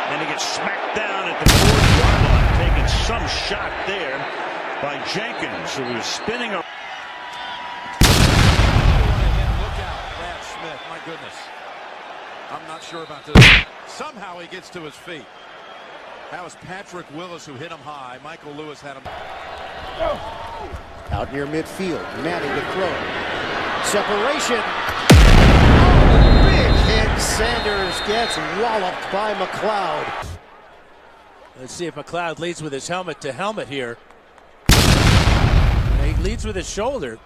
And he gets smacked down at the 40-yard line, taking some shot there by Jenkins, who was spinning around. Look out, Brad Smith, my goodness. I'm not sure about this. Somehow he gets to his feet. That was Patrick Willis who hit him high. Michael Lewis had him. Out near midfield, Manning to throw. Separation. Oh, big hit. Sanders gets walloped by McLeod. Let's see if McLeod leads with his helmet to helmet here. He leads with his shoulder.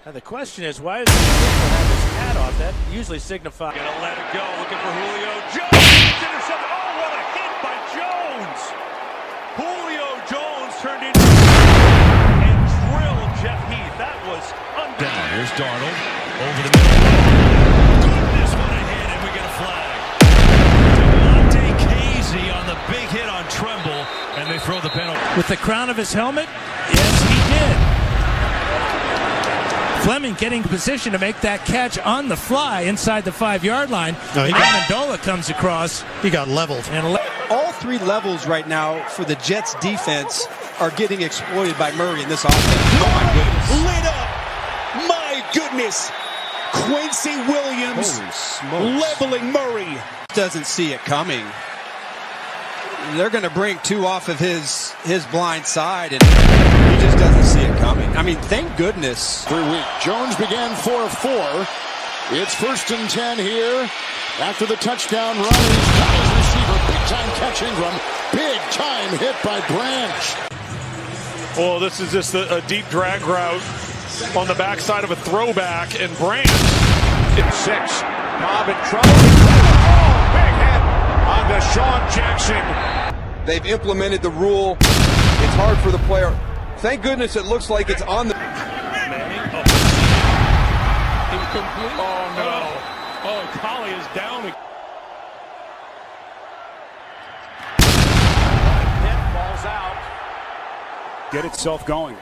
Now the question is, why does he have his hat off? That usually signifies. Gonna let it go. Looking for Julio Jones. It's intercepted. Oh, what a hit by Jones! Julio Jones turned into and drilled Jeff Heath. That was down. Here's Darnold over the middle. Goodness, what a hit, and we get a flag. Devontae Casey on the big hit on Tremble, and they throw the penalty. With the crown of his helmet? Yes, he did. Fleming getting position to make that catch on the fly inside the 5-yard line. Amendola comes across. He got leveled. And all three levels right now for the Jets defense are getting exploited by Murray in this offense. Oh my goodness. Lit up. My goodness. Quincy Williams leveling Murray. Doesn't see it coming. They're going to bring two off of his blind side, and he just doesn't see it coming. I mean, thank goodness. 3 week. Jones began 4 of 4. It's 1st and 10 here. After the touchdown run, he's got his receiver. Big time catch Ingram. Big time hit by Branch. Well, this is just a deep drag route on the backside of a throwback, and Branch. In 6. Cobb in trouble. Oh, big hit on Deshaun Jackson. They've implemented the rule. It's hard for the player. Thank goodness it looks like it's on the... Incomplete. Oh, no. Oh, Collie is down. Hit, falls out. Get itself going.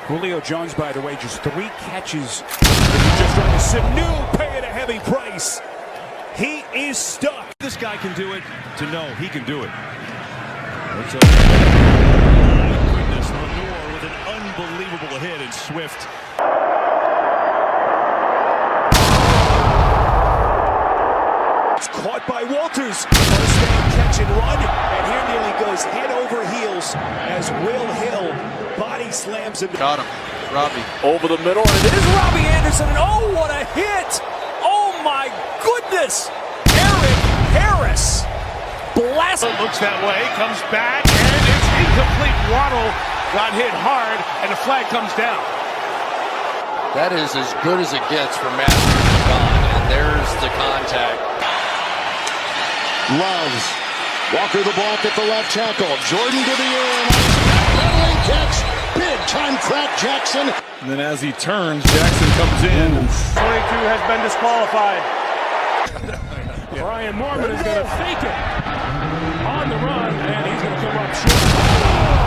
Julio Jones, by the way, just 3 catches. Just trying to Sanu paying a heavy price. He is stuck. This guy can do it. To know he can do it. My goodness, Lenore with an unbelievable hit, and Swift. It's caught by Walters. First down catch and run. And here nearly goes head over heels as Will Hill body slams him. Got him. Robbie. Over the middle. And it is Robbie Anderson. And oh, what a hit. Oh, my goodness. Eric Harris. Blast. Looks that way, comes back, and it's incomplete. Waddle got hit hard, and the flag comes down. That is as good as it gets for Matthew Gone, and there's the contact. Loves. Walker the block at the left tackle. Jordan to the air. Rattling catch. Big time crack Jackson. And then as he turns, Jackson comes in. 22 has been disqualified. Brian Morgan is going to fake it on the run, and he's going to come up short.